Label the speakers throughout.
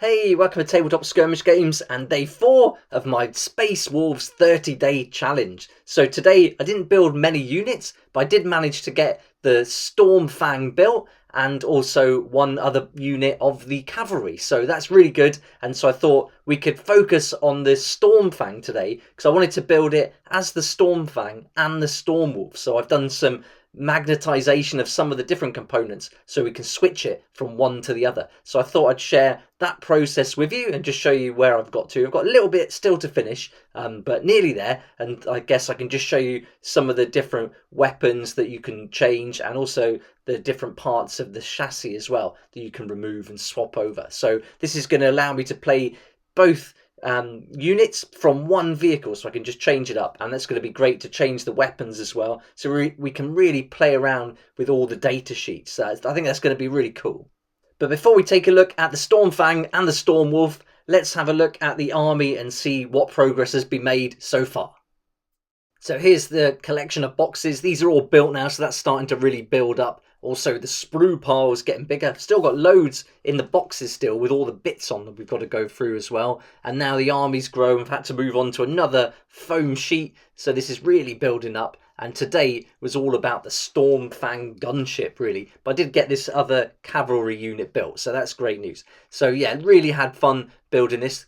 Speaker 1: Hey, welcome to Tabletop Skirmish Games and day 4 of my Space Wolves 30-day challenge. So today I didn't build many units, but I did manage to get the Stormfang built and also one other unit of the cavalry. So that's really good, and so I thought we could focus on the Stormfang today because I wanted to build it as the Stormfang and the Stormwolf. So I've done some magnetization of some of the different components so we can switch it from one to the other. So I thought I'd share that process with you and just show you where I've got to. I've got a little bit still to finish, but nearly there, and I guess I can just show you some of the different weapons that you can change and also the different parts of the chassis as well that you can remove and swap over. So this is going to allow me to play both units from one vehicle, so I can just change it up, and that's going to be great to change the weapons as well, so we can really play around with all the data sheets. I think that's going to be really cool. But before we take a look at the Stormfang and the Stormwolf, let's have a look at the army and see what progress has been made so far. So here's the collection of boxes. These are all built now, so that's starting to really build up. Also, the sprue pile is getting bigger. Still got loads in the boxes still with all the bits on that we've got to go through as well. And now the army's grown. We've had to move on to another foam sheet. So this is really building up. And today was all about the Stormfang gunship, really. But I did get this other cavalry unit built, so that's great news. So yeah, really had fun building this.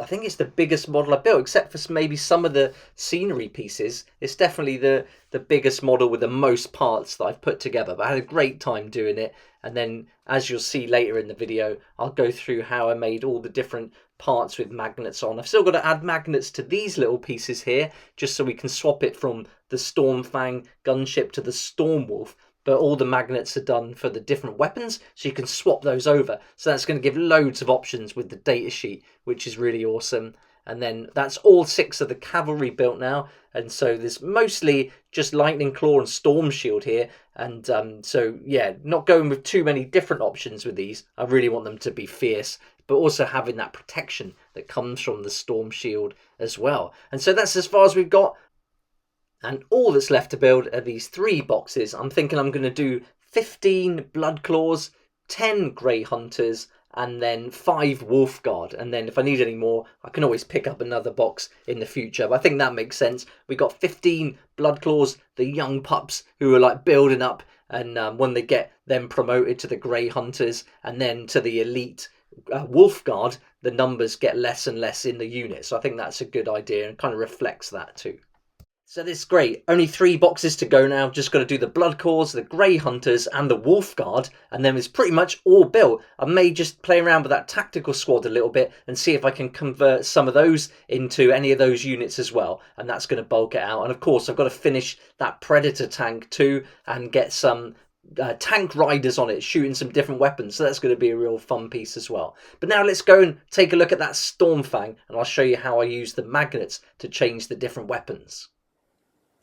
Speaker 1: I think it's the biggest model I built, except for maybe some of the scenery pieces. It's definitely the biggest model with the most parts that I've put together. But I had a great time doing it. And then, as you'll see later in the video, I'll go through how I made all the different parts with magnets on. I've still got to add magnets to these little pieces here, just so we can swap it from the Stormfang gunship to the Stormwolf. But all the magnets are done for the different weapons, so you can swap those over. So that's going to give loads of options with the data sheet, which is really awesome. And then that's all 6 of the cavalry built now. And so there's mostly just Lightning Claw and Storm Shield here. And so, yeah, not going with too many different options with these. I really want them to be fierce, but also having that protection that comes from the Storm Shield as well. And so that's as far as we've got. And all that's left to build are these 3 boxes. I'm thinking I'm going to do 15 Blood Claws, 10 Grey Hunters, and then 5 Wolf Guard. And then if I need any more, I can always pick up another box in the future. But I think that makes sense. We got 15 Blood Claws, the young pups who are like building up. And when they get them promoted to the Grey Hunters and then to the elite Wolf Guard, the numbers get less and less in the unit. So I think that's a good idea and kind of reflects that too. So this is great. Only 3 boxes to go now. Just got to do the Blood Claws, the Grey Hunters and the Wolf Guard, and then it's pretty much all built. I may just play around with that tactical squad a little bit and see if I can convert some of those into any of those units as well, and that's going to bulk it out. And of course I've got to finish that Predator tank too and get some tank riders on it shooting some different weapons, so that's going to be a real fun piece as well. But now let's go and take a look at that Stormfang, and I'll show you how I use the magnets to change the different weapons.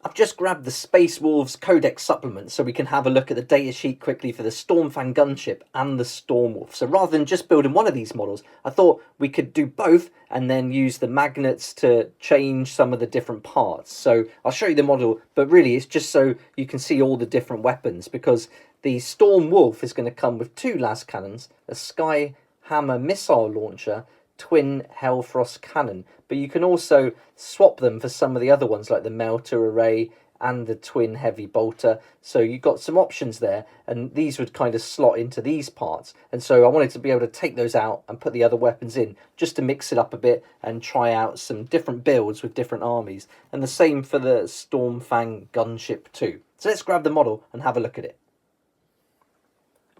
Speaker 1: I've just grabbed the Space Wolves Codex supplement so we can have a look at the data sheet quickly for the Stormfang gunship and the Stormwolf. So rather than just building one of these models, I thought we could do both and then use the magnets to change some of the different parts. So I'll show you the model, but really it's just so you can see all the different weapons, because the Stormwolf is going to come with 2 las cannons, a Skyhammer missile launcher, twin Hellfrost cannon, but you can also swap them for some of the other ones like the melter array and the twin heavy bolter. So you've got some options there, and these would kind of slot into these parts, and so I wanted to be able to take those out and put the other weapons in just to mix it up a bit and try out some different builds with different armies. And the same for the Stormfang gunship too. So let's grab the model and have a look at it.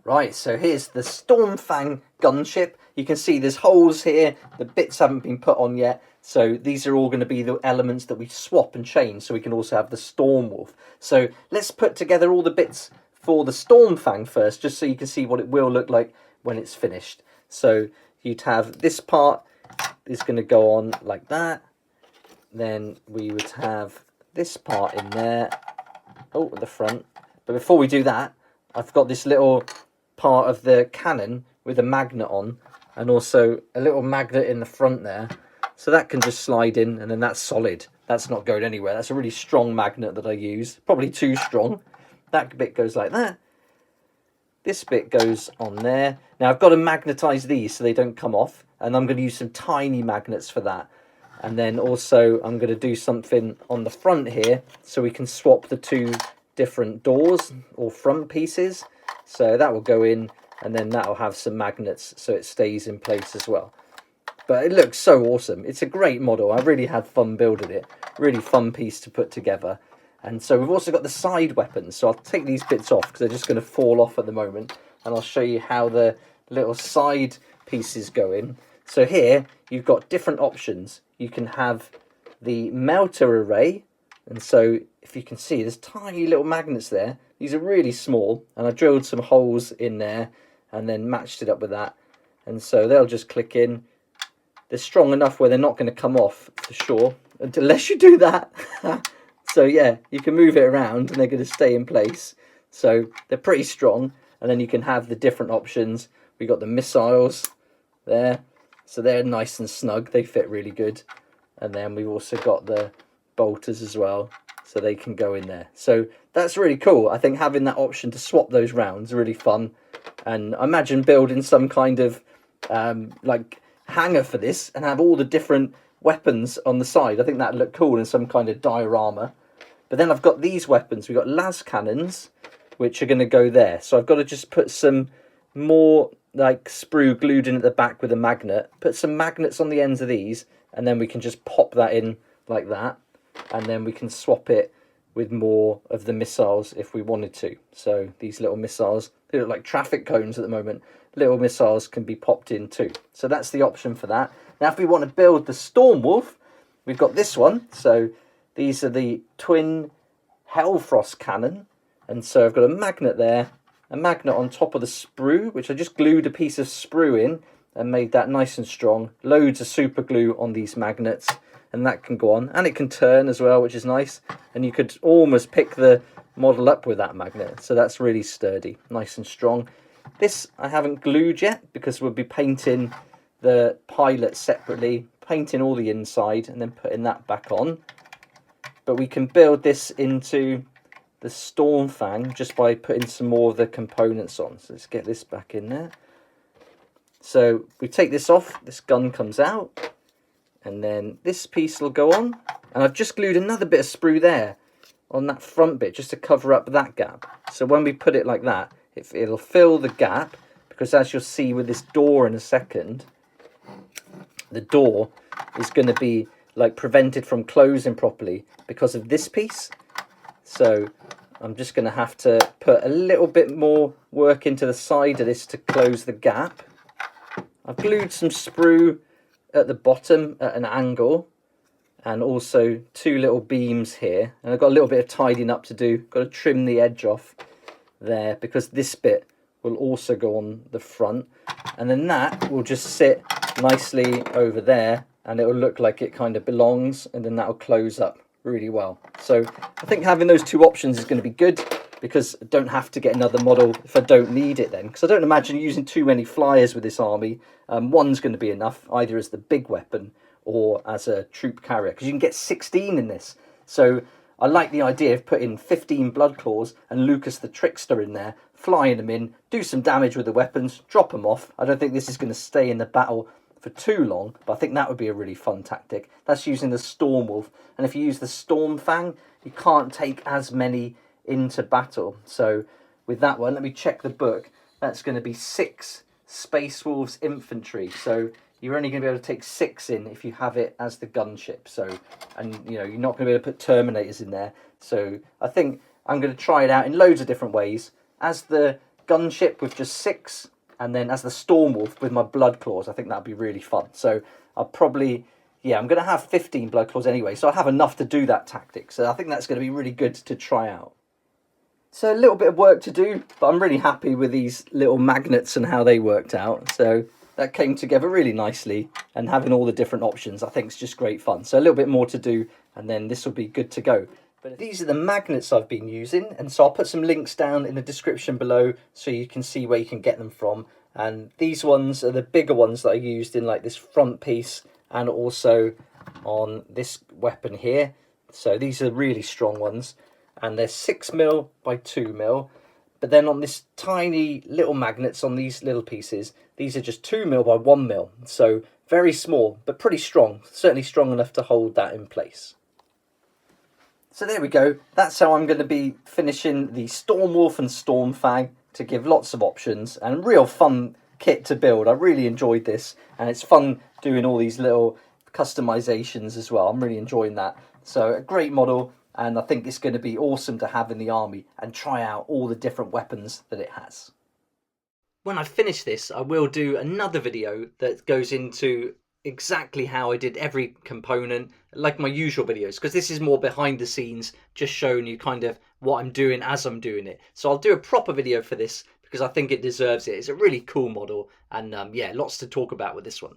Speaker 1: Right, so here's the Stormfang gunship. You can see there's holes here, the bits haven't been put on yet, so these are all going to be the elements that we swap and change, so we can also have the Stormwolf. So let's put together all the bits for the Stormfang first, just so you can see what it will look like when it's finished. So you'd have this part is going to go on like that, then we would have this part in there, at the front. But before we do that, I've got this little part of the cannon with a magnet on, and also a little magnet in the front there, so that can just slide in, and then that's solid, that's not going anywhere. That's a really strong magnet that I use, probably too strong. That bit goes like that, this bit goes on there. Now I've got to magnetize these so they don't come off, and I'm going to use some tiny magnets for that. And then also I'm going to do something on the front here so we can swap the two different doors or front pieces. So that will go in, and then that'll have some magnets so it stays in place as well. But it looks so awesome. It's a great model. I really had fun building it. Really fun piece to put together. And so we've also got the side weapons. So I'll take these bits off because they're just going to fall off at the moment. And I'll show you how the little side pieces go in. So here you've got different options. You can have the melter array. And so if you can see, there's tiny little magnets there. These are really small. And I drilled some holes in there and then matched it up with that. And so they'll just click in. They're strong enough where they're not going to come off for sure, unless you do that. So yeah, you can move it around and they're going to stay in place. So they're pretty strong. And then you can have the different options. We got the missiles there. So they're nice and snug. They fit really good. And then we've also got the bolters as well. So they can go in there. So that's really cool. I think having that option to swap those rounds is really fun. And I imagine building some kind of like hanger for this and have all the different weapons on the side. I think that'd look cool in some kind of diorama. But then I've got these weapons. We've got las cannons, which are going to go there. So I've got to just put some more like sprue glued in at the back with a magnet. Put some magnets on the ends of these, and then we can just pop that in like that. And then we can swap it with more of the missiles if we wanted to. So these little missiles, they look like traffic cones at the moment. Little missiles can be popped in too. So that's the option for that. Now if we want to build the Stormwolf, we've got this one. So these are the twin Hellfrost cannon. And so I've got a magnet there, a magnet on top of the sprue, which I just glued a piece of sprue in and made that nice and strong. Loads of super glue on these magnets, and that can go on. And it can turn as well, which is nice. And you could almost pick the model up with that magnet. So that's really sturdy, nice and strong. This I haven't glued yet because we'll be painting the pilot separately, painting all the inside and then putting that back on. But we can build this into the Stormfang just by putting some more of the components on. So let's get this back in there. So we take this off, this gun comes out, and then this piece will go on. And I've just glued another bit of sprue there on that front bit just to cover up that gap. So when we put it like that, it'll fill the gap, because as you'll see with this door in a second, the door is going to be like prevented from closing properly because of this piece. So I'm just going to have to put a little bit more work into the side of this to close the gap. I've glued some sprue at the bottom at an angle, and also two little beams here. And I've got a little bit of tidying up to do. Got to trim the edge off there because this bit will also go on the front. And then that will just sit nicely over there, and it will look like it kind of belongs, and then that will close up really well. So I think having those two options is going to be good, because I don't have to get another model if I don't need it then. Because I don't imagine using too many flyers with this army. One's going to be enough, either as the big weapon or as a troop carrier, because you can get 16 in this. So I like the idea of putting 15 blood claws and Lucas the Trickster in there, flying them in, do some damage with the weapons, drop them off. I don't think this is going to stay in the battle for too long, but I think that would be a really fun tactic. That's using the Stormwolf. And if you use the Stormfang, you can't take as many into battle. So with that one, let me check the book. That's going to be 6 Space Wolves infantry. So you're only going to be able to take 6 in if you have it as the gunship. So, and you know, you're not going to be able to put Terminators in there. So I think I'm going to try it out in loads of different ways. As the gunship with just 6, and then as the Stormwolf with my blood claws. I think that'd be really fun. So I'll probably, yeah, I'm going to have 15 blood claws anyway, so I'll have enough to do that tactic. So I think that's going to be really good to try out. So a little bit of work to do, but I'm really happy with these little magnets and how they worked out. So that came together really nicely, and having all the different options I think is just great fun. So a little bit more to do, and then this will be good to go. But these are the magnets I've been using, and so I'll put some links down in the description below so you can see where you can get them from. And these ones are the bigger ones that I used in like this front piece and also on this weapon here. So these are really strong ones, and they're 6mm by 2mm. But then on this tiny little magnets on these little pieces, these are just 2mm by 1mm. So very small, but pretty strong. Certainly strong enough to hold that in place. So there we go. That's how I'm going to be finishing the Stormwolf and Stormfang, to give lots of options and real fun kit to build. I really enjoyed this, and it's fun doing all these little customizations as well. I'm really enjoying that. So a great model, and I think it's going to be awesome to have in the army and try out all the different weapons that it has. When I finish this, I will do another video that goes into exactly how I did every component, like my usual videos, because this is more behind the scenes, just showing you kind of what I'm doing as I'm doing it. So I'll do a proper video for this because I think it deserves it. It's a really cool model, and yeah, lots to talk about with this one.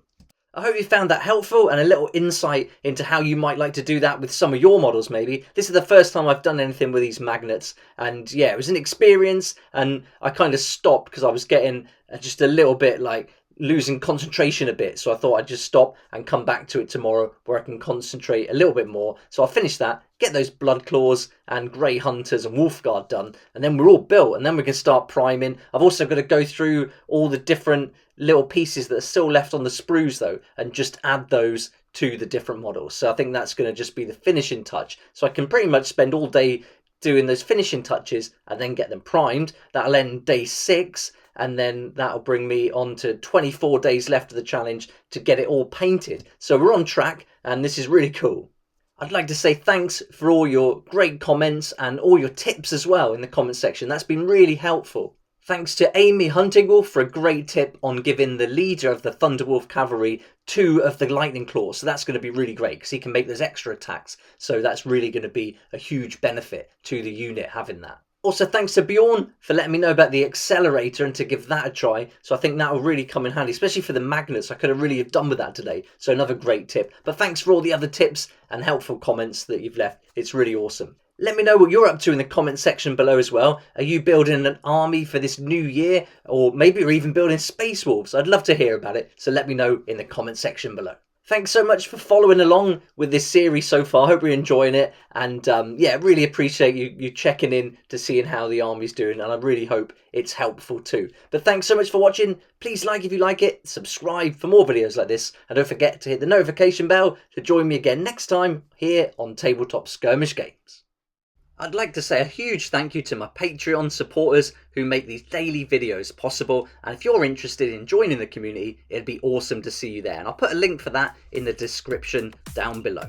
Speaker 1: I hope you found that helpful and a little insight into how you might like to do that with some of your models maybe. This is the first time I've done anything with these magnets, and yeah, it was an experience, and I kind of stopped because I was getting just a little bit like losing concentration a bit, so I thought I'd just stop and come back to it tomorrow where I can concentrate a little bit more. So I'll finish that, get those blood claws and grey hunters and wolfguard done, and then we're all built, and then we can start priming. I've also got to go through all the different little pieces that are still left on the sprues though, and just add those to the different models. So I think that's going to just be the finishing touch, so I can pretty much spend all day doing those finishing touches and then get them primed. That'll end day 6, and then that'll bring me on to 24 days left of the challenge to get it all painted. So we're on track, and this is really cool. I'd like to say thanks for all your great comments and all your tips as well in the comment section. That's been really helpful. Thanks to Amy Huntingwolf for a great tip on giving the leader of the Thunderwolf Cavalry 2 of the Lightning Claws. So that's going to be really great because he can make those extra attacks. So that's really going to be a huge benefit to the unit having that. Also, thanks to Bjorn for letting me know about the accelerator and to give that a try. So I think that will really come in handy, especially for the magnets. I could have really done with that today. So another great tip. But thanks for all the other tips and helpful comments that you've left. It's really awesome. Let me know what you're up to in the comment section below as well. Are you building an army for this new year? Or maybe you're even building Space Wolves. I'd love to hear about it. So let me know in the comment section below. Thanks so much for following along with this series so far. I hope you're enjoying it. And yeah, really appreciate you checking in to seeing how the army's doing. And I really hope it's helpful too. But thanks so much for watching. Please like if you like it. Subscribe for more videos like this. And don't forget to hit the notification bell to join me again next time here on Tabletop Skirmish Games. I'd like to say a huge thank you to my Patreon supporters who make these daily videos possible, and if you're interested in joining the community, it'd be awesome to see you there, and I'll put a link for that in the description down below.